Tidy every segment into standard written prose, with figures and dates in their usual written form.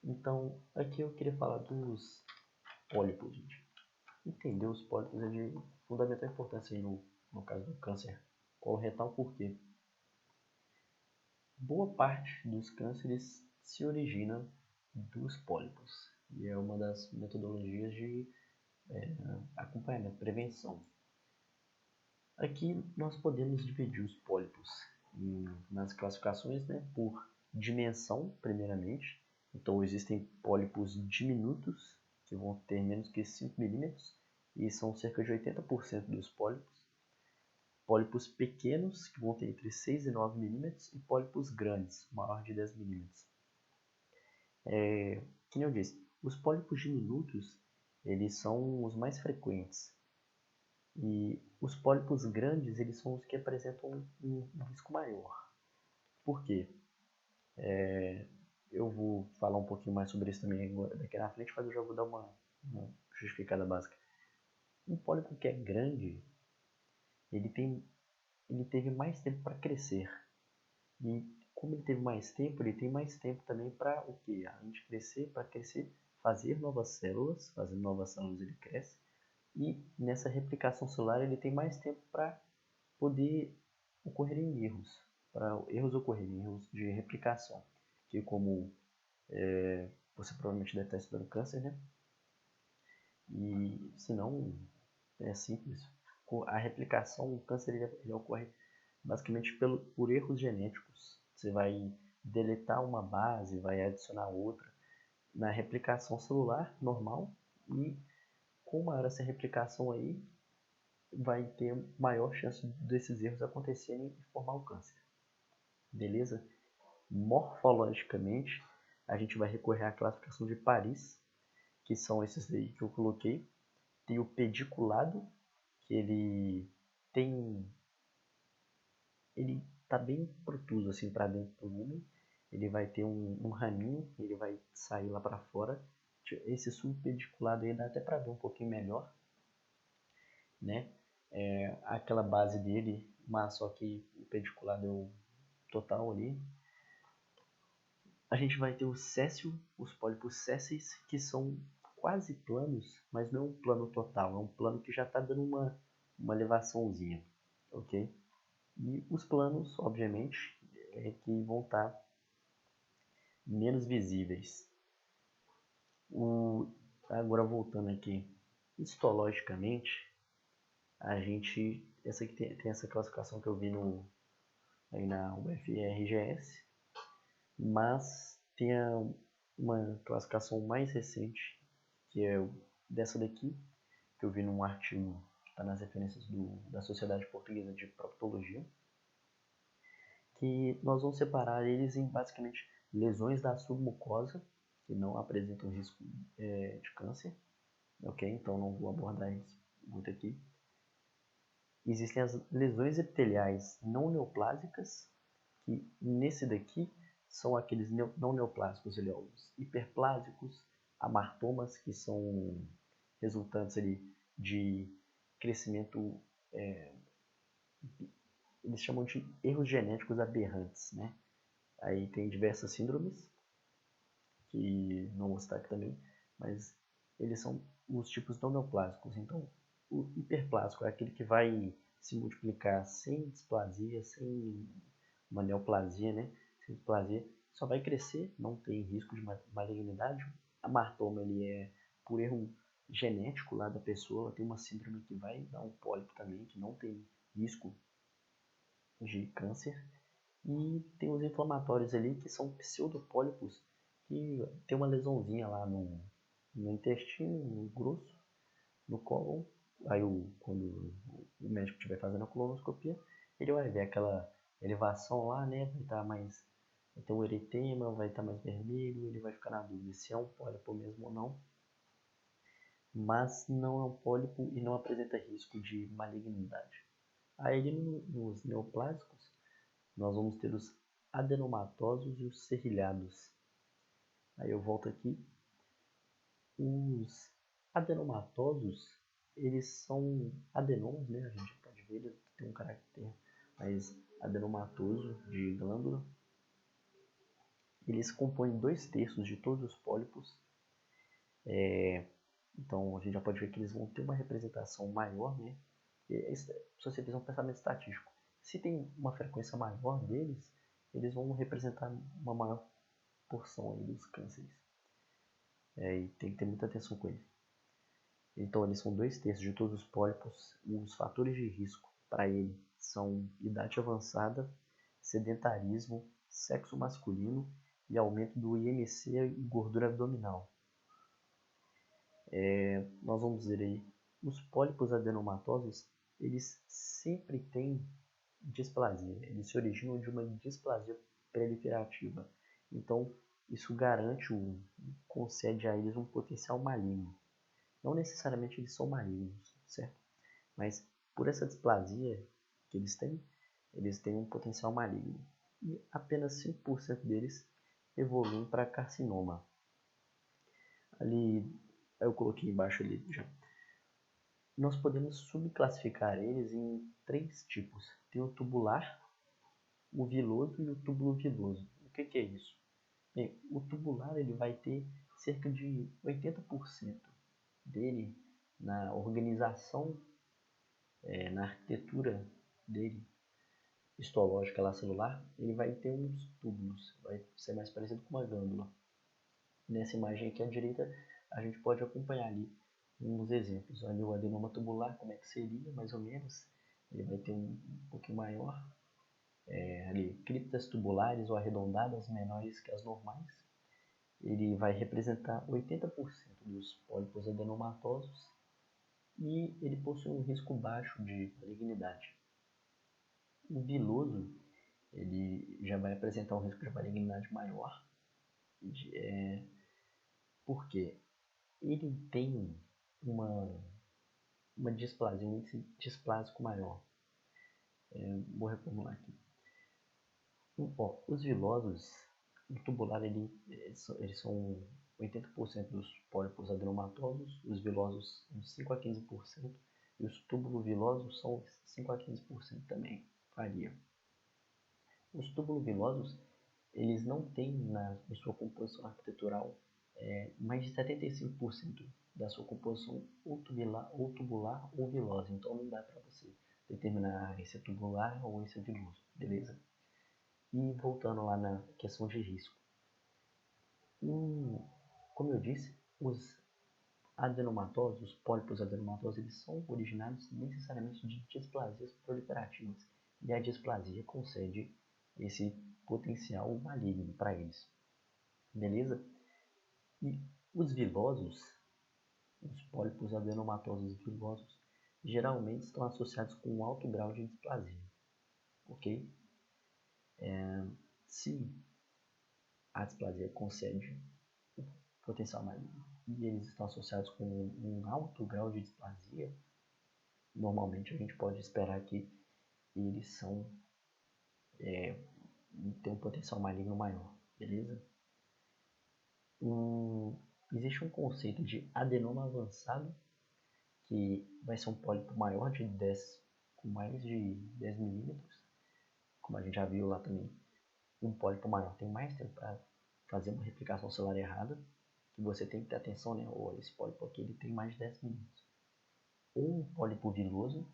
Então, aqui eu queria falar dos pólipos, gente. Entender os pólipos é de fundamental importância aí no caso do câncer coloretal, porque boa parte dos cânceres se origina dos pólipos. E é uma das metodologias de acompanhamento, prevenção. Aqui nós podemos dividir os pólipos nas classificações, né, por dimensão, primeiramente. Então existem pólipos diminutos, que vão ter menos que 5 milímetros, e são cerca de 80% dos pólipos. Pólipos pequenos, que vão ter entre 6 e 9 milímetros, e pólipos grandes, maior de 10 milímetros. Como eu disse, os pólipos diminutos, eles são os mais frequentes. E os pólipos grandes, eles são os que apresentam um risco maior. Por quê? Eu vou falar um pouquinho mais sobre isso também daqui na frente, mas eu já vou dar uma justificada básica. Um pólipo que é grande, ele teve mais tempo para crescer. E como ele teve mais tempo, ele tem mais tempo também para o quê? A gente crescer, para crescer, fazer novas células, fazendo novas células ele cresce. E nessa replicação celular ele tem mais tempo para poder ocorrerem erros, para erros ocorrerem, erros de replicação, que como você provavelmente deve estar estudando câncer, né? E se não, é simples. A replicação, o câncer ele ocorre basicamente por erros genéticos. Você vai deletar uma base, vai adicionar outra na replicação celular normal e com maior essa replicação aí, vai ter maior chance desses erros acontecerem e formar o câncer. Beleza? Morfologicamente, a gente vai recorrer à classificação de Paris, que são esses aí que eu coloquei. Tem o pediculado, que ele tá bem protuso assim para dentro do lumen. Ele vai ter um raminho, ele vai sair lá para fora. Esse subpediculado aí dá até para ver um pouquinho melhor, né? Aquela base dele, mas só que o pediculado é o total ali. A gente vai ter o céssio, os pólipos sésseis, que são quase planos, mas não é um plano total, é um plano que já está dando uma elevaçãozinha, ok? E os planos, obviamente, que vão estar menos visíveis. Agora voltando aqui, histologicamente, essa aqui tem essa classificação que eu vi aí na UFRGS, mas tem uma classificação mais recente, que é dessa daqui, que eu vi num artigo que está nas referências da Sociedade Portuguesa de Proctologia, que nós vamos separar eles em basicamente lesões da submucosa, que não apresentam risco de câncer, ok? Então não vou abordar isso muito aqui. Existem as lesões epiteliais não neoplásicas, que nesse daqui são aqueles não neoplásicos, os hiperplásicos, amartomas, que são resultantes ali de crescimento, eles chamam de erros genéticos aberrantes, né? Aí tem diversas síndromes, que não vou citar aqui também, mas eles são os tipos não neoplásicos. Então, o hiperplásico é aquele que vai se multiplicar sem displasia, sem uma neoplasia, né? Sem displasia, só vai crescer, não tem risco de malignidade. A martoma ele é por erro genético lá da pessoa, ela tem uma síndrome que vai dar um pólipo também, que não tem risco de câncer. E tem os inflamatórios ali, que são pseudopólipos, que tem uma lesãozinha lá no intestino, no grosso, no cólon. Aí quando o médico estiver fazendo a colonoscopia, ele vai ver aquela elevação lá, né? Vai ter um eritema, vai estar mais vermelho, ele vai ficar na dúvida se é um pólipo mesmo ou não. Mas não é um pólipo e não apresenta risco de malignidade. Aí nos neoplásicos, nós vamos ter os adenomatosos e os serrilhados. Aí eu volto aqui. Os adenomatosos, eles são adenomos, né? A gente pode ver, ele tem um caráter mais adenomatoso de glândula. eles compõem 2/3 de todos os pólipos. Então a gente já pode ver que eles vão ter uma representação maior, né? Se você fizer um pensamento estatístico, se tem uma frequência maior deles, eles vão representar uma maior porção aí dos cânceres. E tem que ter muita atenção com eles. Então eles são 2/3 de todos os pólipos. Os fatores de risco para ele são idade avançada, sedentarismo, sexo masculino e aumento do IMC e gordura abdominal. Nós vamos dizer aí, os pólipos adenomatosos, eles sempre têm displasia. Eles se originam de uma displasia proliferativa. Então, isso garante, concede a eles um potencial maligno. Não necessariamente eles são malignos, certo? Mas por essa displasia que eles têm um potencial maligno. E apenas 5% deles evoluem para carcinoma. Ali, eu coloquei embaixo ali já. Nós podemos subclassificar eles em 3 tipos. Tem o tubular, o viloso e o túbulo viloso. O que é isso? Bem, o tubular ele vai ter cerca de 80% dele na organização, na arquitetura dele, histológica lá celular, ele vai ter uns túbulos, vai ser mais parecido com uma glândula. Nessa imagem aqui à direita, a gente pode acompanhar ali uns exemplos. Olha o adenoma tubular, como é que seria, mais ou menos. Ele vai ter um pouquinho maior. Ali, criptas tubulares ou arredondadas menores que as normais. Ele vai representar 80% dos pólipos adenomatosos e ele possui um risco baixo de malignidade. O viloso, ele já vai apresentar um risco de malignidade maior, porque ele tem uma displasia, um índice displásico maior. Vou reformular aqui. Os vilosos, o tubular, eles são 80% dos pólipos adenomatosos, os vilosos uns 5 a 15%, e os túbulo-vilosos são 5 a 15% também, varia. Os túbulo-vilosos, eles não têm na sua composição arquitetural mais de 75% da sua composição ou tubular ou vilosa, então não dá para você determinar esse é tubular ou esse é viloso, beleza? E voltando lá na questão de risco. Como eu disse, os adenomatosos, os pólipos adenomatosos, eles são originados necessariamente de displasias proliferativas. E a displasia concede esse potencial maligno para eles. Beleza? E os vilosos, os pólipos adenomatosos vilosos, geralmente estão associados com um alto grau de displasia. Ok? Se a displasia concede o potencial maligno e eles estão associados com um alto grau de displasia, normalmente a gente pode esperar que eles têm um potencial maligno maior, beleza? Existe um conceito de adenoma avançado, que vai ser um pólipo maior de 10, com mais de 10 milímetros, como a gente já viu lá também. Um pólipo maior tem mais tempo para fazer uma replicação celular errada, que você tem que ter atenção, né? Ou esse pólipo aqui ele tem mais de 10 milímetros. Ou um pólipo viloso,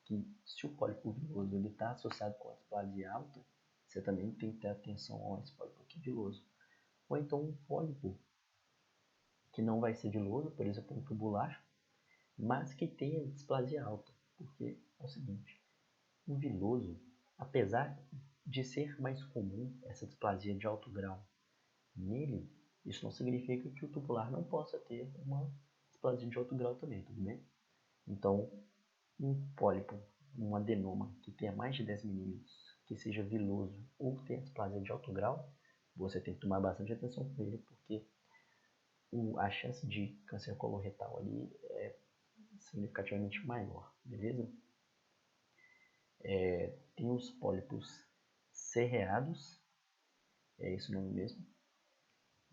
que se o pólipo viloso está associado com a displasia alta, você também tem que ter atenção a esse pólipo aqui viloso. Ou então um pólipo que não vai ser viloso, por exemplo um tubular, mas que tenha displasia alta. Porque é o seguinte, o viloso, apesar de ser mais comum essa displasia de alto grau nele, isso não significa que o tubular não possa ter uma displasia de alto grau também, tudo bem? Então, um pólipo, um adenoma que tenha mais de 10 milímetros, que seja viloso ou que tenha displasia de alto grau, você tem que tomar bastante atenção com ele, porque a chance de câncer coloretal ali é significativamente maior, beleza? Tem os pólipos serreados, é esse o nome mesmo,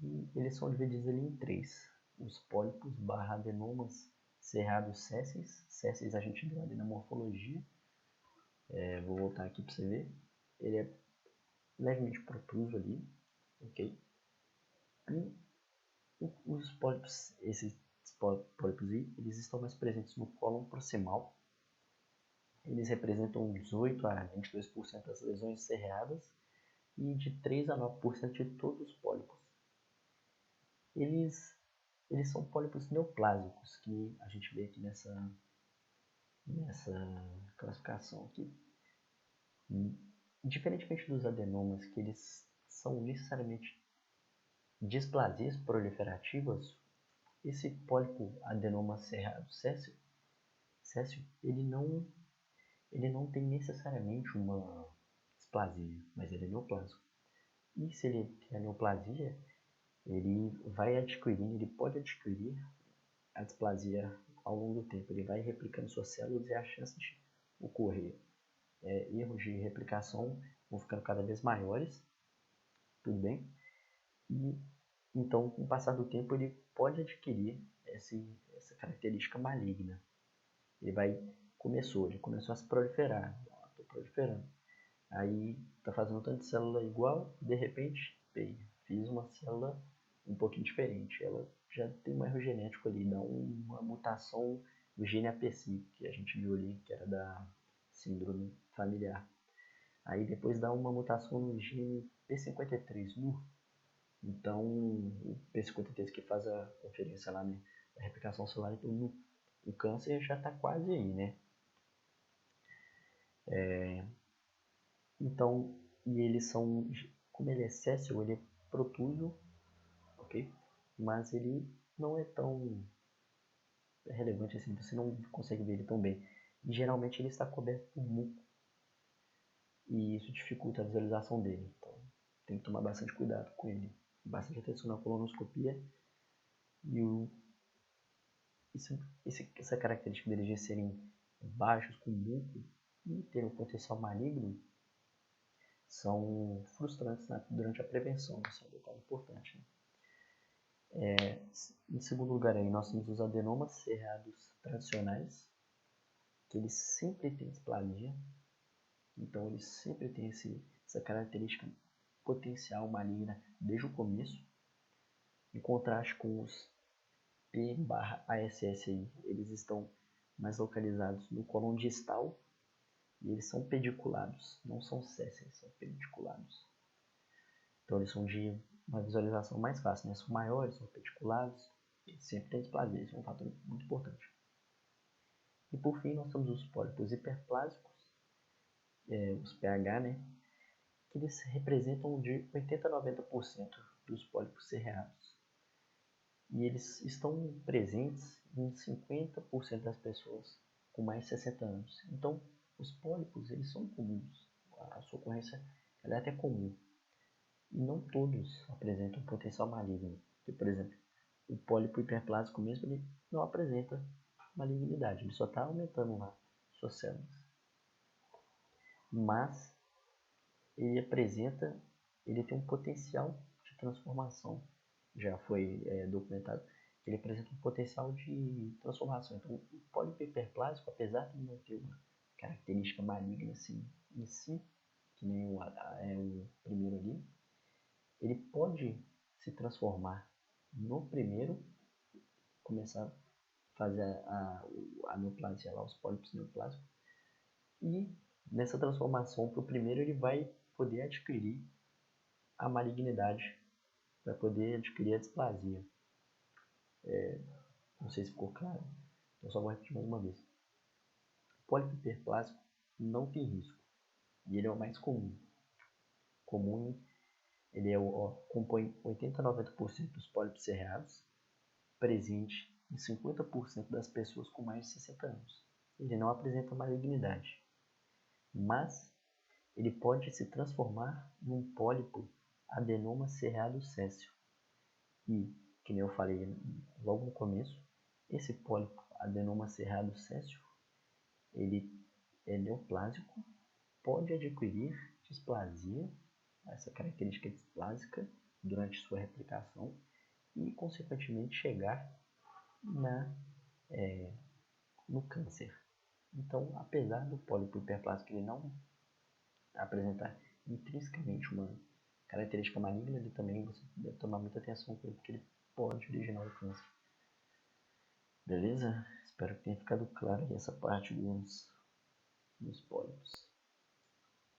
e eles são divididos ali em 3. Os pólipos barra adenomas cerrados sésseis. Sésseis a gente viu ali na morfologia. Vou voltar aqui para você ver. Ele é levemente protruso ali. ok? E os pólipos, esses pólipos aí, eles estão mais presentes no cólon proximal. Eles representam 18 a 22% das lesões serreadas e de 3 a 9% de todos os pólipos. Eles são pólipos neoplásicos, que a gente vê aqui nessa classificação aqui. Diferentemente dos adenomas, que eles são necessariamente displasias proliferativas, esse pólipo adenoma cerrado céssio, ele não tem necessariamente uma displasia, mas ele é neoplásico. E se ele tem a neoplasia, ele pode adquirir a displasia ao longo do tempo. Ele vai replicando suas células e a chance de ocorrer erros de replicação vão ficando cada vez maiores, tudo bem? E então, com o passar do tempo, ele pode adquirir essa característica maligna. Ele começou a se proliferar, estou proliferando. Aí está fazendo tanto de célula igual, de repente, fiz uma célula um pouquinho diferente. Ela já tem um erro genético ali, dá uma mutação do gene APC, que a gente viu ali, que era da síndrome familiar. Aí depois dá uma mutação no gene P53, NUR. Então, o P53 que faz a conferência lá, né, da replicação celular, então o câncer já está quase aí, né? Então, e eles são, como ele é céssio, ele é protúsil, ok? Mas ele não é tão relevante assim, você não consegue ver ele tão bem. E geralmente ele está coberto por muco. E isso dificulta a visualização dele. Então, tem que tomar bastante cuidado com ele. Bastante atenção na colonoscopia. E essa característica deles de serem baixos com muco e terem um potencial maligno são frustrantes durante a prevenção. Isso é um detalhe importante. Né? Em segundo lugar, aí, nós temos os adenomas cerrados tradicionais, que eles sempre têm displasia. Então, eles sempre têm essa característica potencial maligna desde o começo. Em contraste com os P/ASS, eles estão mais localizados no cólon distal e eles são pediculados, não são césseis, são pediculados. Então, eles são de uma visualização mais fácil, né? São maiores, são pediculados, eles sempre têm displasia, isso é um fator muito importante. E por fim, nós temos os pólipos hiperplásicos, os pH, né? Que eles representam de 80 a 90% dos pólipos cerreados. E eles estão presentes em 50% das pessoas com mais de 60 anos. Então, os pólipos, eles são comuns. A sua ocorrência ela é até comum. E não todos apresentam potencial maligno. Porque, por exemplo, o pólipo hiperplásico mesmo, ele não apresenta malignidade. Ele só está aumentando lá suas células. Mas ele tem um potencial de transformação. Já foi documentado. Ele apresenta um potencial de transformação. Então, o pólipo hiperplásico, apesar de não ter uma característica maligna assim, em si, que nem o primeiro ali, ele pode se transformar no primeiro, começar a fazer a neoplasia lá, os pólipos neoplásicos, e nessa transformação para o primeiro ele vai poder adquirir a malignidade, vai poder adquirir a displasia. Não sei se ficou claro, então só vou repetir mais uma vez. O pólipo hiperplásico não tem risco, e ele é o mais comum. Ele compõe 80 a 90% dos pólipos cerreados, presente em 50% das pessoas com mais de 60 anos. Ele não apresenta malignidade, mas ele pode se transformar num pólipo adenoma cerrado céssio. E, que nem eu falei logo no começo, esse pólipo adenoma cerrado céssio, ele é neoplásico, pode adquirir displasia, essa característica displásica, durante sua replicação e, consequentemente, chegar no câncer. Então, apesar do pólipo hiperplásico ele não apresentar intrinsecamente uma característica maligna, ele também você deve tomar muita atenção com ele, porque ele pode originar o câncer. Beleza? Espero que tenha ficado claro aí essa parte dos pólipos.